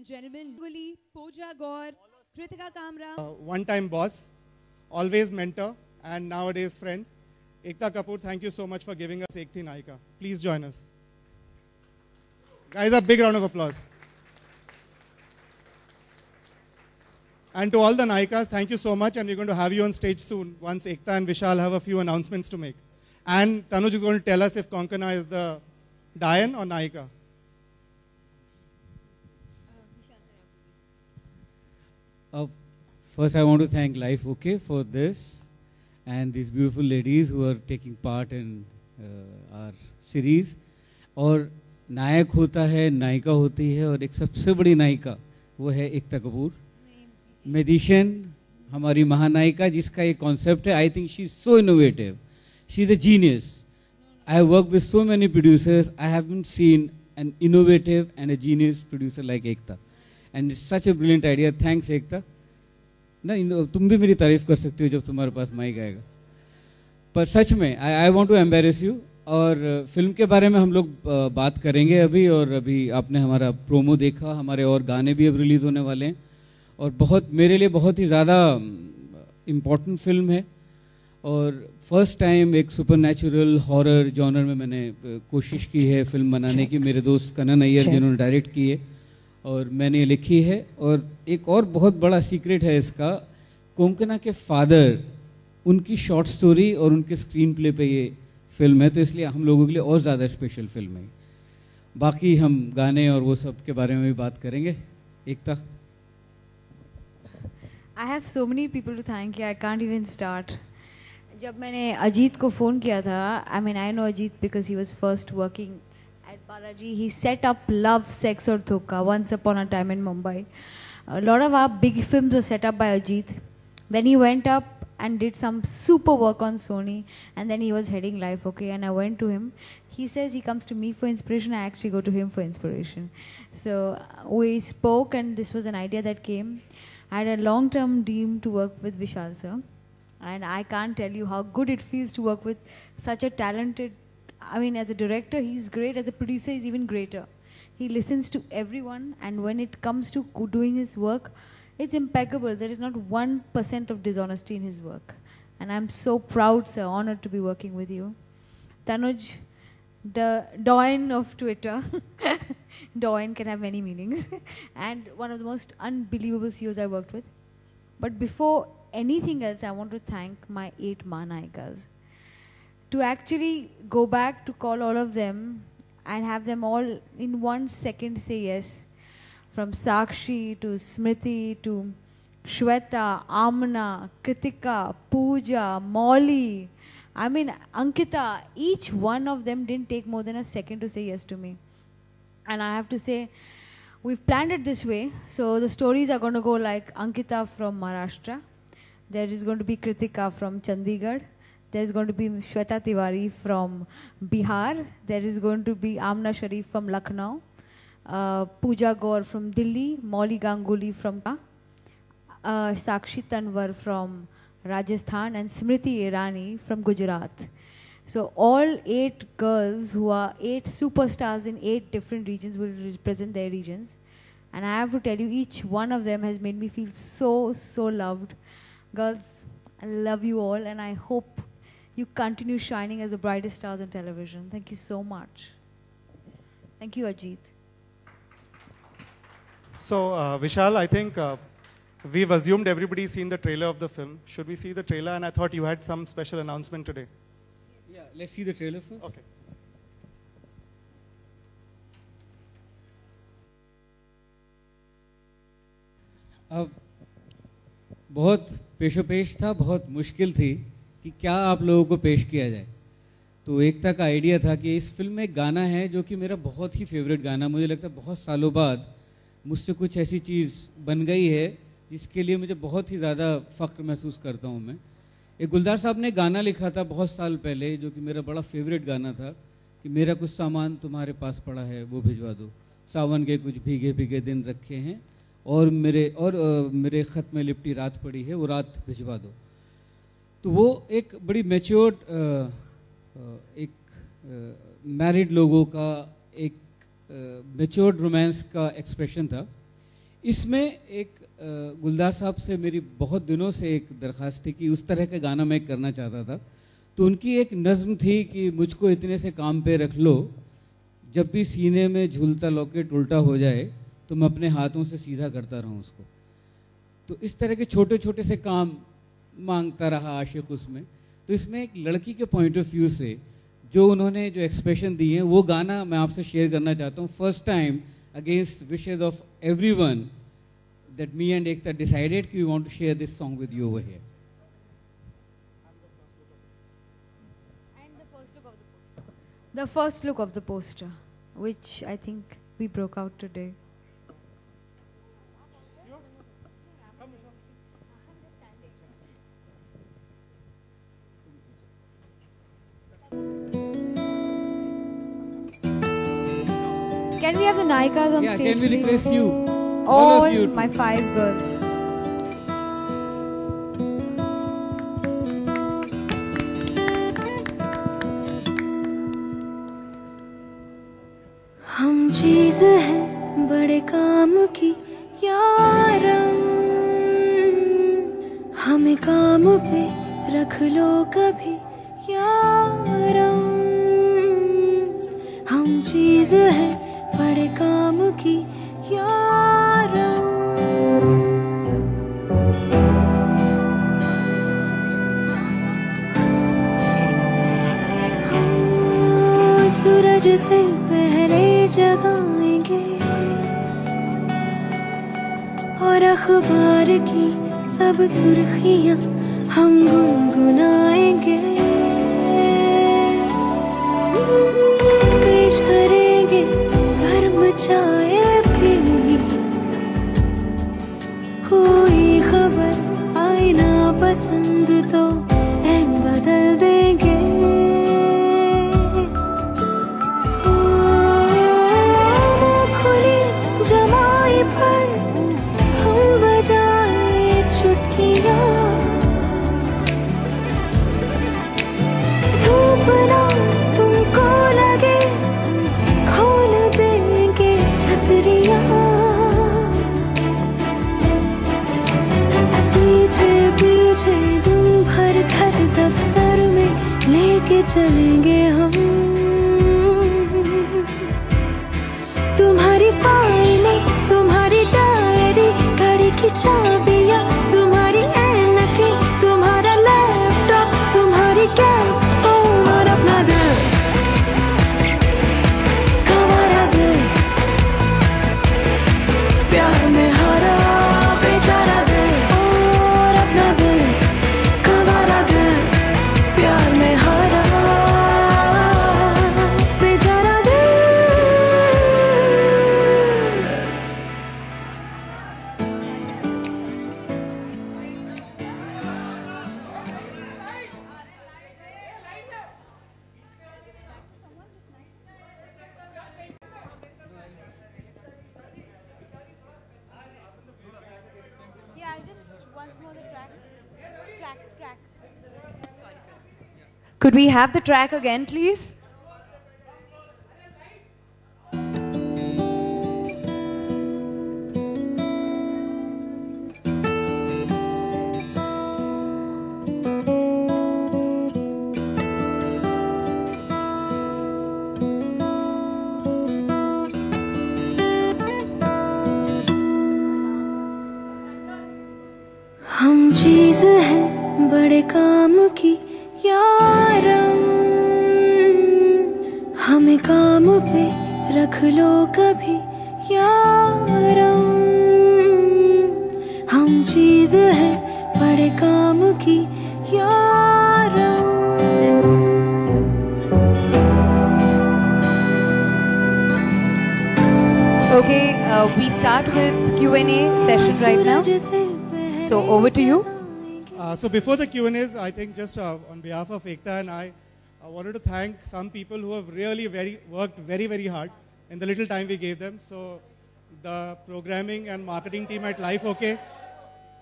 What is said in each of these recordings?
and gentlemen, Guli, Pooja Gaur, Kritika Kamra. One-time boss, always mentor, and nowadays friends. Ekta Kapoor, thank you so much for giving us Ek Thi Nayika. Please join us. Guys, a big round of applause. And to all the Nayikas, thank you so much, and we're going to have you on stage soon once Ekta and Vishal have a few announcements to make. And Tanuj is going to tell us if Konkona is the Dayan or Nayika. First, I want to thank Life OK for this and these beautiful ladies who are taking part in our series. और नायक होता है, नायिका होती है, और एक सबसे बड़ी नायिका वो है एकता कपूर, मैजिशियन, हमारी महानायिका, जिसका ये कॉन्सेप्ट है. I think she is so innovative, she is a genius. I have worked with so many producers. I haven't seen an innovative and a genius producer like Ekta. And it's such a brilliant idea. Thanks, Ekta. ना तुम भी मेरी तारीफ कर सकते हो जब तुम्हारे पास माइक आएगा. पर सच में I want to embarrass you. और फिल्म के बारे में हम लोग बात करेंगे अभी। और अभी आपने हमारा प्रोमो देखा, हमारे और गाने भी अब रिलीज़ होने वाले हैं और बहुत मेरे लिए बहुत ही ज़्यादा इम्पोर्टेंट फिल्म है। और फर्स्ट टाइम एक सुपरनैचुरल हॉरर जॉनर में मैंने कोशिश की है फिल्म बनाने की। मेरे दोस्त कनन अय्यर जिन्होंने डायरेक्ट की है और मैंने लिखी है। और एक और बहुत बड़ा सीक्रेट है इसका, कोंकणा के फादर, उनकी शॉर्ट स्टोरी और उनके स्क्रीन प्ले पे ये फिल्म है, तो इसलिए हम लोगों के लिए और ज़्यादा स्पेशल फिल्म है। बाकी हम गाने और वो सब के बारे में भी बात करेंगे। एकता। I have so many people to thank you, I can't even start. जब मैंने अजीत को फ़ोन किया था, I mean I know Ajit because he was first working at Balaji. He set up Love, Sex और Dhokha once upon a time in Mumbai. A lot of our big films were set up by Ajit. Then he went up and did some super work on Sony, and then he was heading Life OK, and I went to him. He says he comes to me for inspiration, I actually go to him for inspiration. So we spoke and this was an idea that came. I had a long-term dream to work with Vishal sir, and I can't tell you how good it feels to work with such a talented, I mean as a director he's great, as a producer he's even greater. He listens to everyone, and when it comes to doing his work, it's impeccable. There is not 1% of dishonesty in his work. And I'm so proud, sir, honored to be working with you. Tanuj, the Doyen of Twitter. Doyen can have many meanings. And one of the most unbelievable CEOs I worked with. But before anything else, I want to thank my 8 Mahanayikas. To actually go back to call all of them and have them all in 1 second say yes. From Sakshi to Smriti to Shweta, Amna, Kritika, Pooja, Molly, I mean Ankita, each one of them didn't take more than a second to say yes to me. And I have to say, we've planned it this way. So the stories are going to go like Ankita from Maharashtra. There is going to be Kritika from Chandigarh. There's going to be Shweta Tiwari from Bihar. There is going to be Amna Sharif from Lucknow. Pooja Gaur from Delhi, Molly Ganguly from Sakshi Tanwar from Rajasthan, and Smriti Irani from Gujarat. So all 8 girls who are 8 superstars in 8 different regions will represent their regions. And I have to tell you, each one of them has made me feel so, so loved. Girls, I love you all, and I hope you continue shining as the brightest stars on television. Thank you so much. Thank you, Ajit. So, Vishal, I think we've assumed everybody's seen the trailer of the film. Should we see the trailer? And I thought you had some special announcement today. Yeah, let's see the trailer first. Okay. अब बहुत पेशोपेश था, बहुत मुश्किल थी कि क्या आप लोगों को पेश किया जाए। तो एकता का आइडिया था कि इस फिल्म में एक गाना है जो कि मेरा बहुत ही फेवरेट गाना, मुझे लगता है बहुत सालों बाद मुझसे कुछ ऐसी चीज़ बन गई है जिसके लिए मुझे बहुत ही ज़्यादा फ़ख्र महसूस करता हूँ मैं। एक गुलजार साहब ने गाना लिखा था बहुत साल पहले जो कि मेरा बड़ा फेवरेट गाना था कि मेरा कुछ सामान तुम्हारे पास पड़ा है वो भिजवा दो, सावन के कुछ भीगे भीगे दिन रखे हैं और मेरे ख़त में लिपटी रात पड़ी है वो रात भिजवा दो। तो वो एक बड़ी मैच्योर्ड एक मैरिड लोगों का एक मैच्योर्ड रोमांस का एक्सप्रेशन था। इसमें एक गुलजार साहब से मेरी बहुत दिनों से एक दरख्वास्त थी कि उस तरह का गाना मैं करना चाहता था। तो उनकी एक नज़्म थी कि मुझको इतने से काम पे रख लो, जब भी सीने में झूलता लॉकेट उल्टा हो जाए तो मैं अपने हाथों से सीधा करता रहूं उसको। तो इस तरह के छोटे छोटे से काम मांगता रहा आशिक उसमें। तो इसमें एक लड़की के पॉइंट ऑफ व्यू से जो उन्होंने जो एक्सप्रेशन दिए हैं वो गाना मैं आपसे शेयर करना चाहता हूँ। First time against wishes of everyone that me and Ekta decided we want to share this song with you over here. And the first look of the poster, which I think we broke out today. Can we have the Nayikas on stage, can we please? request you? All of you my 5 girls. हम चीज है बड़े काम की यारम, हमें काम पे रख लो कभी यारम। हम चीज है बड़े काम की यारम। सूरज से पहले जगाएंगे और अखबार की सब सुर्खियां हम गुनगुनाएंगे। पेश करेंगे गर्म चाय भी, कोई खबर आए ना पसंद तो एंड बदल देंगे। खुली जमाई पर हम बजाए चुटकियां, धूप ना तुमको लगे खोल देंगे छतरियां। पीछे पीछे दिन भर घर दफ्तर में लेके चलेंगे हम। तुम्हारी फाइलें, तुम्हारी डायरी, गाड़ी की चाबियां, तुम्हारी ऐनकें, तुम्हारा लैपटॉप, तुम्हारी कैब, फोन और अपना दिल, हमारा दिल प्यार में हारा बेचारा दिल, और अपना दिल, हमारा दिल प्यार में हारा बेचारा दिल। Yeah, just once more the track. Could we have the track again, please? हम चीज है बड़े काम की यारम, हमें काम पे रख लो कभी यारम। हम चीज है बड़े काम की यारम। Okay, we start with Q&A session right now. So over to you. So before the Q&As, I think just on behalf of Ekta and I wanted to thank some people who have really worked very hard in the little time we gave them. So the programming and marketing team at Life OK,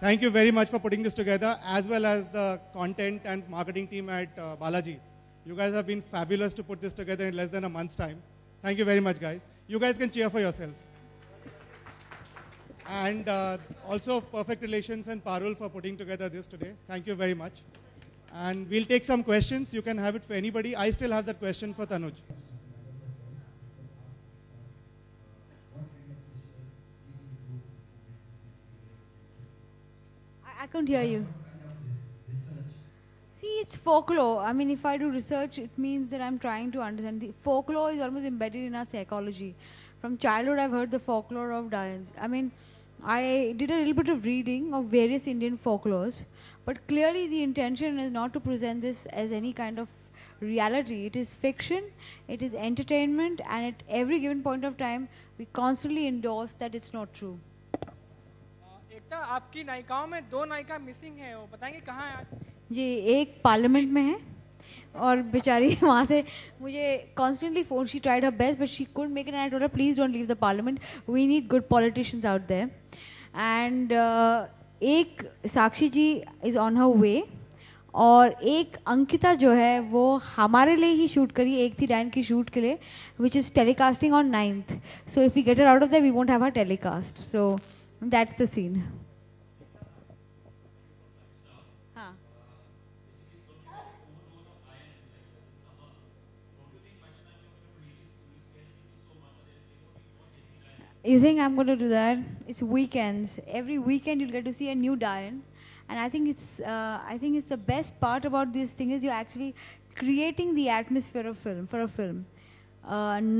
thank you very much for putting this together, as well as the content and marketing team at Balaji. You guys have been fabulous to put this together in less than a month's time. Thank you very much, guys. You guys can cheer for yourselves. And also Perfect Relations and Parul for putting together this today. Thank you very much. And we'll take some questions. You can have it for anybody. I still have that question for Tanuj. I couldn't hear you. See, it's folklore. I mean, if I do research, it means that I'm trying to understand. The folklore is almost embedded in our psychology. From childhood, I've heard the folklore of Dianes. I mean, I did a little bit of reading of various Indian folklores, but clearly the intention is not to present this as any kind of reality. It is fiction, it is entertainment, and at every given point of time, we constantly endorse that it's not true. एकता, आपकी नायिकाओं में 2 नायिका missing है, वो बताएंगे कहाँ है? जी, एक parliament में है और बेचारी वहाँ से मुझे constantly phone. She tried her best, but she couldn't make it. And I told her, please don't leave the parliament. We need good politicians out there. And एक साक्षी जी is on her way. और एक अंकिता जो है वो हमारे लिए ही shoot करी, एक थी डायन की शूट के लिए, which is telecasting on 9th. So if we get it out of that we won't have a telecast. So that's the scene. हाँ. You think I'm going to do that? It's weekends. Every weekend you'll get to see a new Diane, and I think it's the best part about this thing is you're actually creating the atmosphere of film for a film.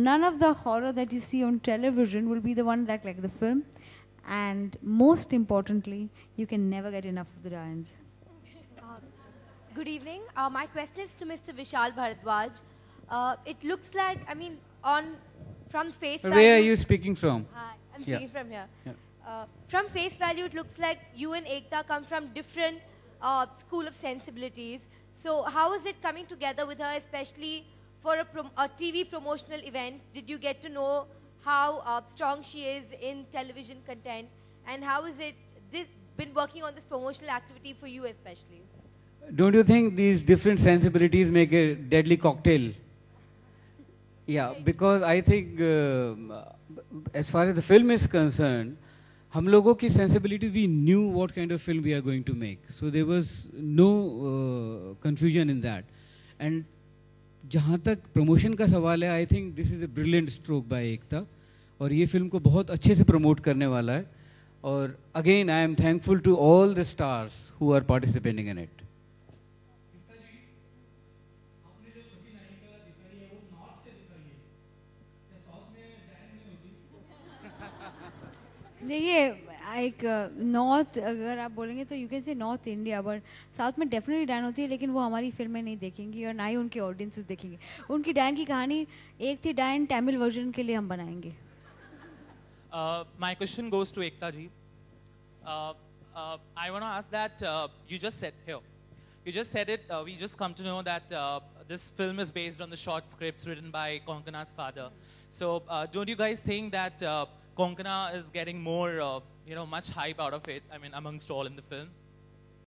None of the horror that you see on television will be the one like the film, and most importantly, you can never get enough of the Dianes. Good evening. My question is to Mr. Vishal Bharadwaj. It looks like, I mean, from face value. Where are you speaking from? Hi, I'm Yeah. speaking from here. Yeah. From face value, it looks like you and Ekta come from different school of sensibilities. So how is it coming together with her, especially for a TV promotional event? Did you get to know how strong she is in television content? And how is it been working on this promotional activity for you especially? Don't you think these different sensibilities make a deadly cocktail? Yeah, because I think as far as the film is concerned, हम लोगों की sensibility, we knew what kind of film we are going to make. So there was no confusion in that. And जहाँ तक promotion का सवाल है, I think this is a brilliant stroke by Ekta. और ये film को बहुत अच्छे से promote करने वाला है. और again, I am thankful to all the stars who are participating in it. देखिए एक नॉर्थ अगर आप बोलेंगे तो you can say north India, but south में डेफिनेटली डायन होती है, लेकिन वो हमारी फिल्में नहीं देखेंगी और ना ही उनके ऑडियंसेस देखेंगे. उनकी डायन की कहानी एक थी, डायन तमिल वर्जन के लिए हम बनाएंगे. My question goes to Ekta ji. I want to ask that you just said it. We just come to know that this film is based on the short scripts written by Konkana's father. So don't you guys think that Konkana is getting more, much hype out of it? I mean, amongst all in the film.